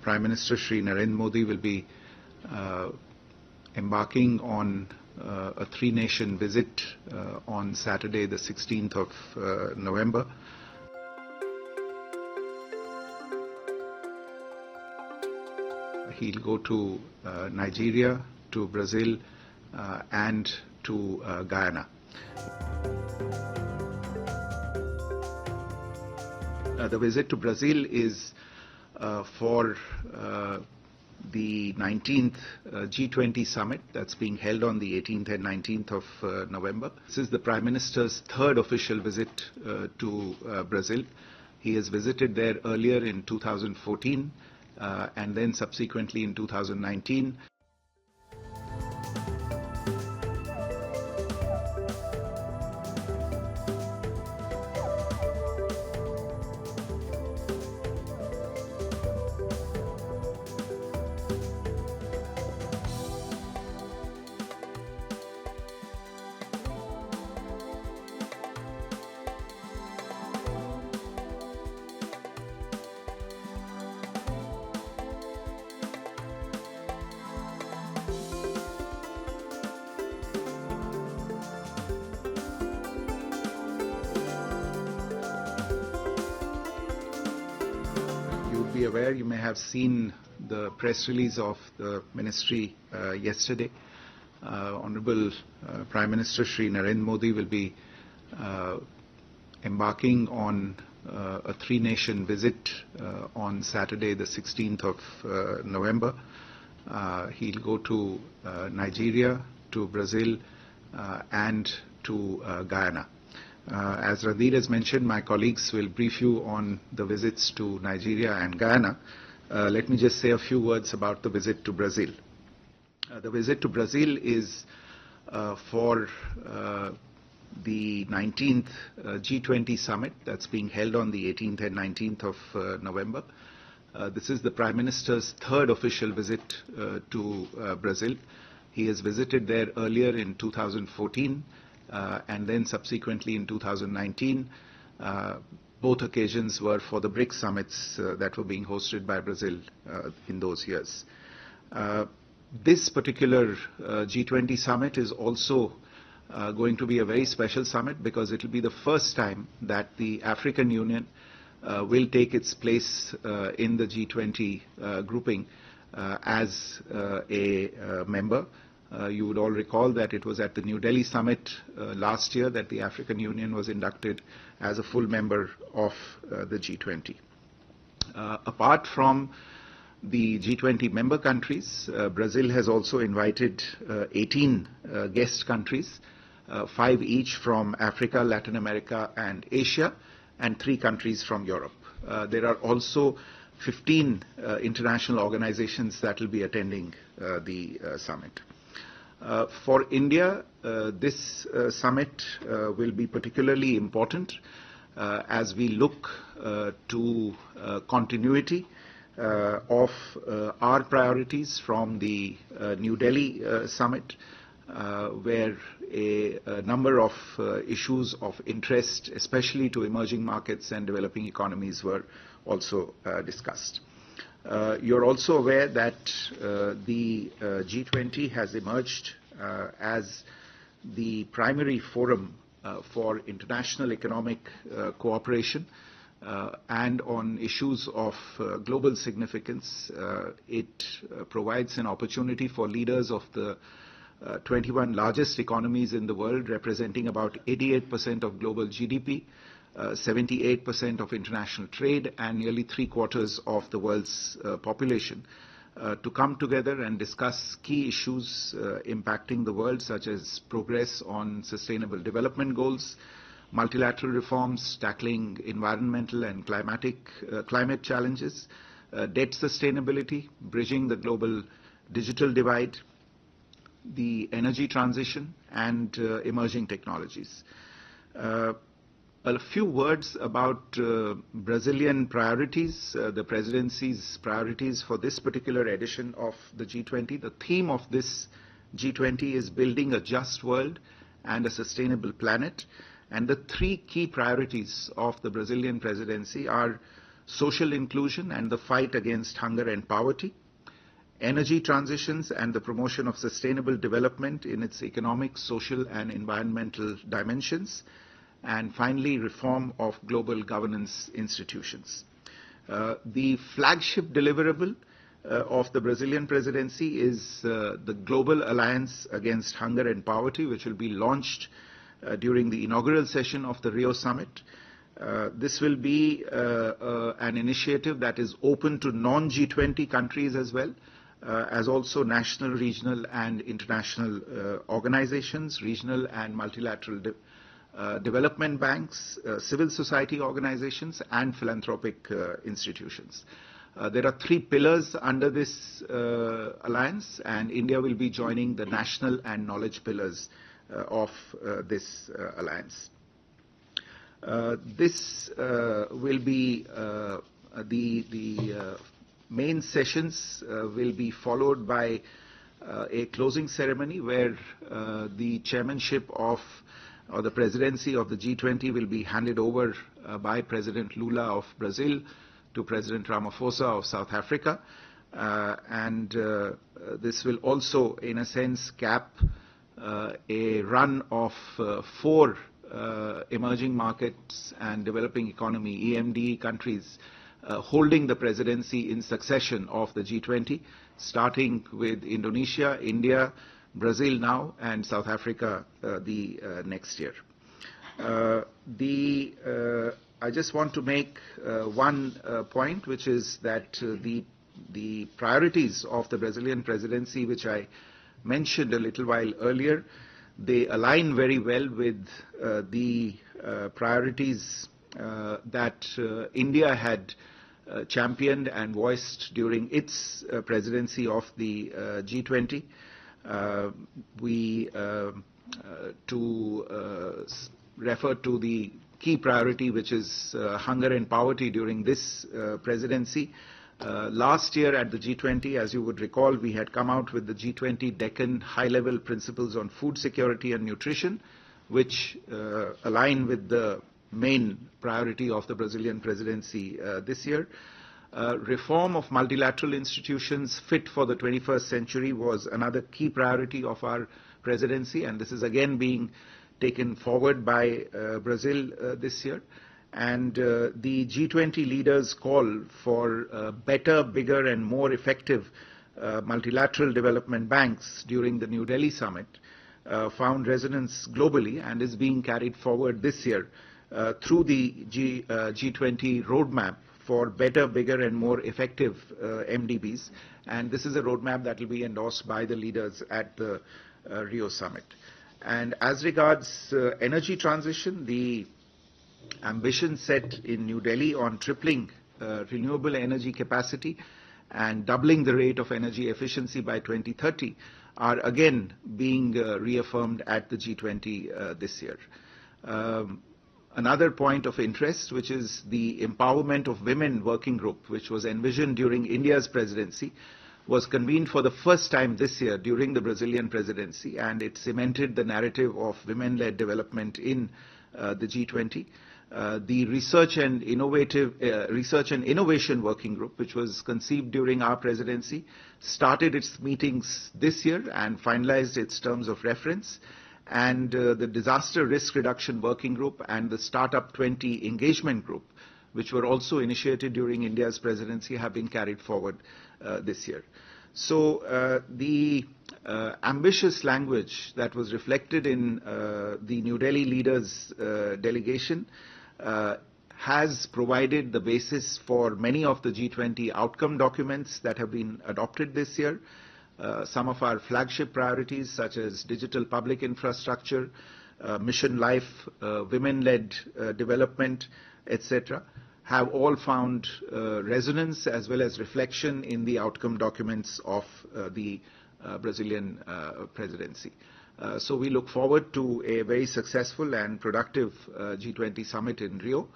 Prime Minister Shri Narendra Modi will be embarking on a three-nation visit on Saturday, the 16th of November. He'll go to Nigeria, to Brazil, and to Guyana. The visit to Brazil is for the 19th G20 summit that's being held on the 18th and 19th of November. This is the Prime Minister's third official visit to Brazil. He has visited there earlier in 2014 and then subsequently in 2019. Be aware, you may have seen the press release of the ministry yesterday. Honorable Prime Minister Shri Narendra Modi will be embarking on a three-nation visit on Saturday, the 16th of November. He'll go to Nigeria, to Brazil, and to Guyana. As Randir has mentioned, my colleagues will brief you on the visits to Nigeria and Guyana. Let me just say a few words about the visit to Brazil. The visit to Brazil is for the 19th G20 summit that's being held on the 18th and 19th of November. This is the Prime Minister's third official visit to Brazil. He has visited there earlier in 2014. And then subsequently in 2019, both occasions were for the BRICS summits that were being hosted by Brazil in those years. This particular G20 summit is also going to be a very special summit because it will be the first time that the African Union will take its place in the G20 grouping as a member. You would all recall that it was at the New Delhi summit last year that the African Union was inducted as a full member of the G20. Apart from the G20 member countries, Brazil has also invited 18 guest countries, 5 each from Africa, Latin America, and Asia, and 3 countries from Europe. There are also 15 international organizations that will be attending the summit. For India, this summit will be particularly important as we look to continuity of our priorities from the New Delhi summit, where a number of issues of interest, especially to emerging markets and developing economies, were also discussed. You're also aware that the G20 has emerged as the primary forum for international economic cooperation and on issues of global significance. It provides an opportunity for leaders of the 21 largest economies in the world, representing about 88% of global GDP, 78% of international trade, and nearly 3/4 of the world's population, to come together and discuss key issues impacting the world, such as progress on sustainable development goals, multilateral reforms, tackling environmental and climate challenges, debt sustainability, bridging the global digital divide, the energy transition, and emerging technologies. A few words about Brazilian priorities, the presidency's priorities for this particular edition of the G20. The theme of this G20 is building a just world and a sustainable planet. And the 3 key priorities of the Brazilian presidency are social inclusion and the fight against hunger and poverty, energy transitions and the promotion of sustainable development in its economic, social and environmental dimensions, and finally reform of global governance institutions. The flagship deliverable of the Brazilian presidency is the Global Alliance Against Hunger and Poverty, which will be launched during the inaugural session of the Rio Summit. This will be an initiative that is open to non-G20 countries as well, as also national, regional and international organizations, regional and multilateral development banks, civil society organizations and philanthropic institutions. There are 3 pillars under this alliance, and India will be joining the national and knowledge pillars of this alliance. This will be the main sessions will be followed by a closing ceremony where the chairmanship of or the presidency of the G20 will be handed over by President Lula of Brazil to President Ramaphosa of South Africa. And this will also, in a sense, cap a run of 4 emerging markets and developing economy, EMD countries, holding the presidency in succession of the G20, starting with Indonesia, India, Brazil now, and South Africa the next year. I just want to make one point, which is that the priorities of the Brazilian presidency, which I mentioned a little while earlier, they align very well with the priorities that India had championed and voiced during its presidency of the G20. To refer to the key priority, which is hunger and poverty during this presidency. Last year at the G20, as you would recall, we had come out with the G20 Deccan high-level principles on food security and nutrition, which align with the main priority of the Brazilian presidency this year. Reform of multilateral institutions fit for the 21st century was another key priority of our presidency, and this is again being taken forward by Brazil this year. And the G20 leaders' call for better, bigger and more effective multilateral development banks during the New Delhi summit found resonance globally and is being carried forward this year through the G20 roadmap for better, bigger and more effective MDBs. And this is a roadmap that will be endorsed by the leaders at the Rio summit. And as regards energy transition, the ambition set in New Delhi on tripling renewable energy capacity and doubling the rate of energy efficiency by 2030 are again being reaffirmed at the G20 this year. Another point of interest, which is the Empowerment of Women Working Group, which was envisioned during India's presidency, was convened for the first time this year during the Brazilian presidency, and it cemented the narrative of women-led development in the G20. The Research and Innovation Working Group, which was conceived during our presidency, started its meetings this year and finalized its terms of reference. And the Disaster Risk Reduction Working Group and the Startup 20 Engagement Group, which were also initiated during India's presidency, have been carried forward this year. So the ambitious language that was reflected in the New Delhi leaders' delegation has provided the basis for many of the G20 outcome documents that have been adopted this year. Some of our flagship priorities, such as digital public infrastructure, mission life, women-led development, etc., have all found resonance as well as reflection in the outcome documents of the Brazilian presidency. So we look forward to a very successful and productive G20 summit in Rio.